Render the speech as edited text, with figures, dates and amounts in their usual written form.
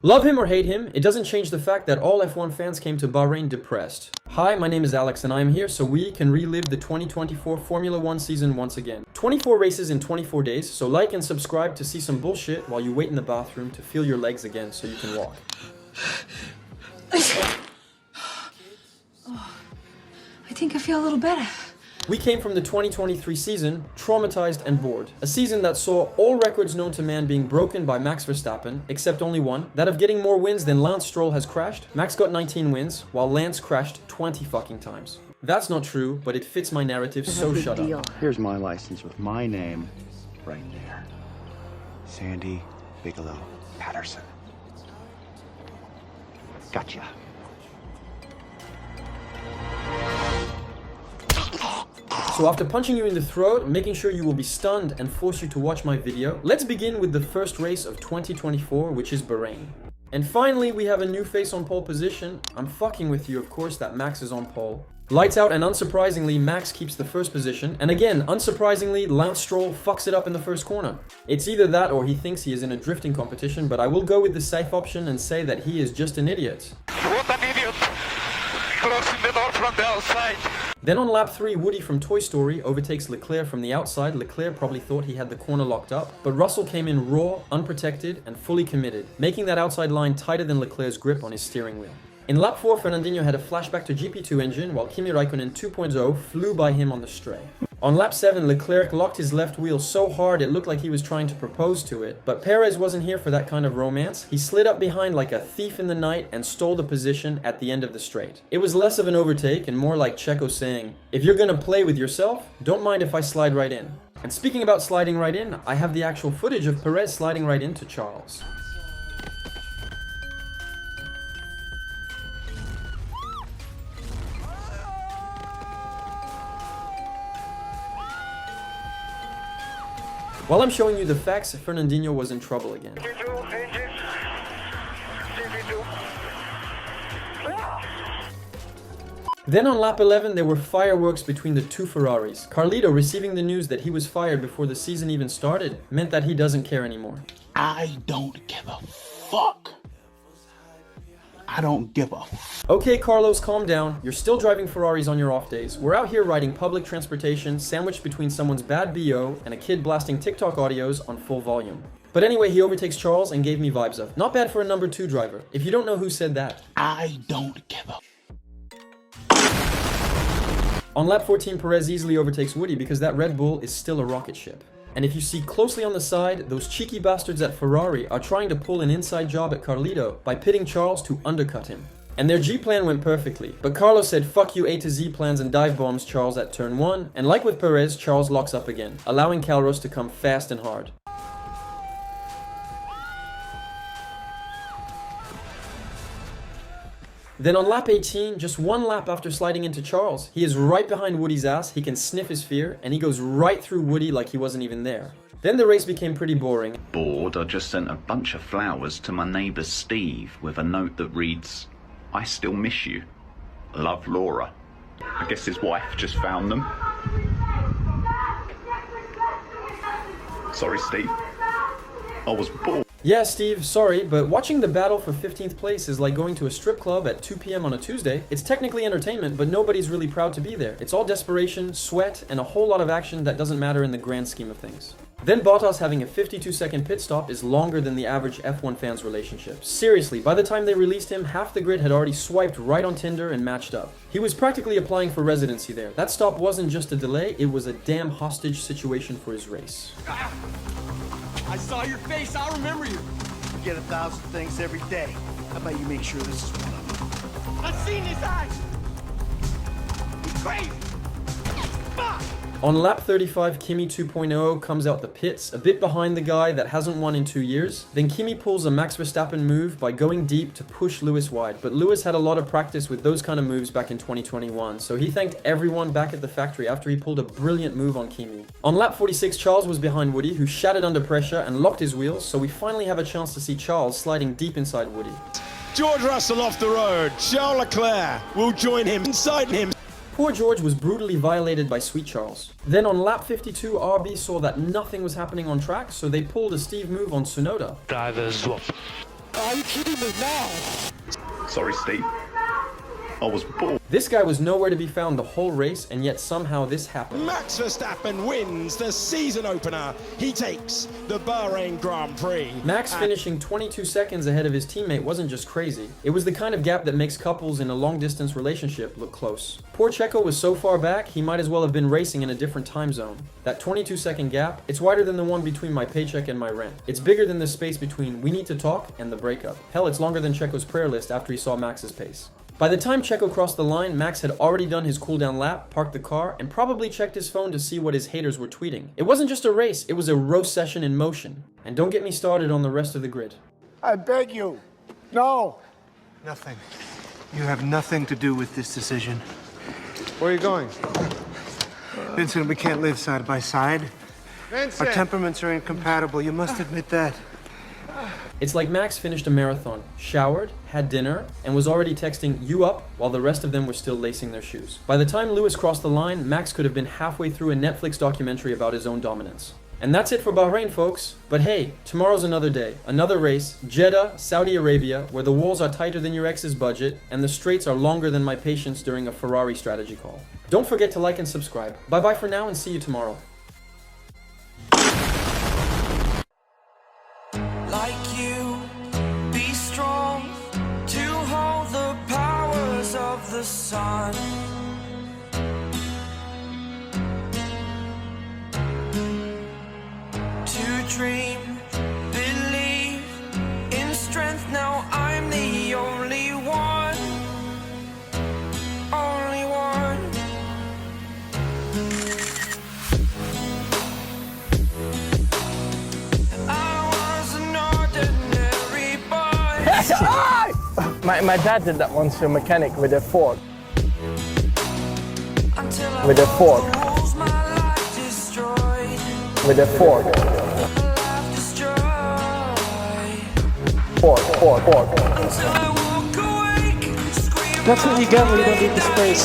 Love him or hate him, it doesn't change the fact that all F1 fans came to Bahrain depressed. Hi, my name is Alex and I am here so we can relive the 2024 Formula 1 season once again. 24 races in 24 days, so like and subscribe to see some bullshit while you wait in the bathroom to feel your legs again so you can walk. I think I feel a little better. We came from the 2023 season, traumatized and bored. A season that saw all records known to man being broken by Max Verstappen, except only one, that of getting more wins than Lance Stroll has crashed. Max got 19 wins, while Lance crashed 20 fucking times. That's not true, but it fits my narrative, so shut up. Here's my license with my name right there. Sandy Bigelow Patterson. Gotcha. So after punching you in the throat, making sure you will be stunned and force you to watch my video, let's begin with the first race of 2024, which is Bahrain. And finally, we have a new face on pole position. I'm fucking with you, of course, that Max is on pole. Lights out, and unsurprisingly, Max keeps the first position. And again, unsurprisingly, Lance Stroll fucks it up in the first corner. It's either that or he thinks he is in a drifting competition, but I will go with the safe option and say that he is just an idiot. What an idiot! Closing the door from the outside. Then on lap 3, Woody from Toy Story overtakes Leclerc from the outside. Leclerc probably thought he had the corner locked up, but Russell came in raw, unprotected, and fully committed, making that outside line tighter than Leclerc's grip on his steering wheel. In lap 4, Fernandinho had a flashback to GP2 engine, while Kimi Raikkonen 2.0 flew by him on the stray. On lap 7, Leclerc locked his left wheel so hard it looked like he was trying to propose to it, but Perez wasn't here for that kind of romance. He slid up behind like a thief in the night and stole the position at the end of the straight. It was less of an overtake and more like Checo saying, if you're gonna play with yourself, don't mind if I slide right in. And speaking about sliding right in, I have the actual footage of Perez sliding right into Charles. While I'm showing you the facts, Fernandinho was in trouble again. Then on lap 11, there were fireworks between the two Ferraris. Carlito, receiving the news that he was fired before the season even started, meant that he doesn't care anymore. I don't give a fuck. I don't give a Okay, Carlos, calm down. You're still driving Ferraris on your off days. We're out here riding public transportation, sandwiched between someone's bad BO and a kid blasting TikTok audios on full volume. But anyway, he overtakes Charles and gave me vibes of, not bad for a number 2 driver, if you don't know who said that. I don't give a On lap 14, Perez easily overtakes Woody because that Red Bull is still a rocket ship. And if you see closely on the side, those cheeky bastards at Ferrari are trying to pull an inside job at Carlito by pitting Charles to undercut him. And their G plan went perfectly, but Carlos said fuck you A to Z plans and dive bombs Charles at turn 1, and like with Perez, Charles locks up again, allowing Carlos to come fast and hard. Then on lap 18, just one lap after sliding into Charles, he is right behind Woody's ass, he can sniff his fear, and he goes right through Woody like he wasn't even there. Then the race became pretty boring. Bored, I just sent a bunch of flowers to my neighbour Steve with a note that reads, I still miss you. Love, Laura. I guess his wife just found them. Sorry, Steve. I was bored. Yeah, Steve, sorry, but watching the battle for 15th place is like going to a strip club at 2 p.m. on a Tuesday. It's technically entertainment, but nobody's really proud to be there. It's all desperation, sweat, and a whole lot of action that doesn't matter in the grand scheme of things. Then Bottas having a 52-second pit stop is longer than the average F1 fan's relationship. Seriously, by the time they released him, half the grid had already swiped right on Tinder and matched up. He was practically applying for residency there. That stop wasn't just a delay, it was a damn hostage situation for his race. I saw your face, I'll remember you. You get 1,000 things every day. How about you make sure this is one of them? I've seen his eyes. He's crazy. Fuck. On lap 35, Kimi 2.0 comes out the pits, a bit behind the guy that hasn't won in 2 years. Then Kimi pulls a Max Verstappen move by going deep to push Lewis wide, but Lewis had a lot of practice with those kind of moves back in 2021, so he thanked everyone back at the factory after he pulled a brilliant move on Kimi. On lap 46, Charles was behind Woody, who shattered under pressure and locked his wheels, so we finally have a chance to see Charles sliding deep inside Woody. George Russell off the road. Charles Leclerc will join him inside him. Poor George was brutally violated by Sweet Charles. Then on lap 52, RB saw that nothing was happening on track, so they pulled a Steve move on Tsunoda. Driver swap. Are you kidding me now? Sorry, Steve. I was bored. This guy was nowhere to be found the whole race, and yet somehow this happened. Max Verstappen wins the season opener. He takes the Bahrain Grand Prix. Max finishing 22 seconds ahead of his teammate wasn't just crazy. It was the kind of gap that makes couples in a long-distance relationship look close. Poor Checo was so far back, he might as well have been racing in a different time zone. That 22-second gap, it's wider than the one between my paycheck and my rent. It's bigger than the space between we need to talk and the breakup. Hell, it's longer than Checo's prayer list after he saw Max's pace. By the time Checo crossed the line, Max had already done his cooldown lap, parked the car, and probably checked his phone to see what his haters were tweeting. It wasn't just a race, it was a roast session in motion. And don't get me started on the rest of the grid. I beg you. No. Nothing. You have nothing to do with this decision. Where are you going? Vincent, we can't live side by side. Vincent! Our temperaments are incompatible. You must admit that. It's like Max finished a marathon, showered, had dinner, and was already texting "you up" while the rest of them were still lacing their shoes. By the time Lewis crossed the line, Max could have been halfway through a Netflix documentary about his own dominance. And that's it for Bahrain, folks. But hey, tomorrow's another day, another race, Jeddah, Saudi Arabia, where the walls are tighter than your ex's budget, and the straights are longer than my patience during a Ferrari strategy call. Don't forget to like and subscribe. Bye-bye for now and see you tomorrow. Like you, be strong to hold the powers of the sun. To dream, believe in strength. Now I'm the only one, only one. My dad did that once to a mechanic with a fork. With a fork. With a fork. Fork. That's what you get when you don't need the space.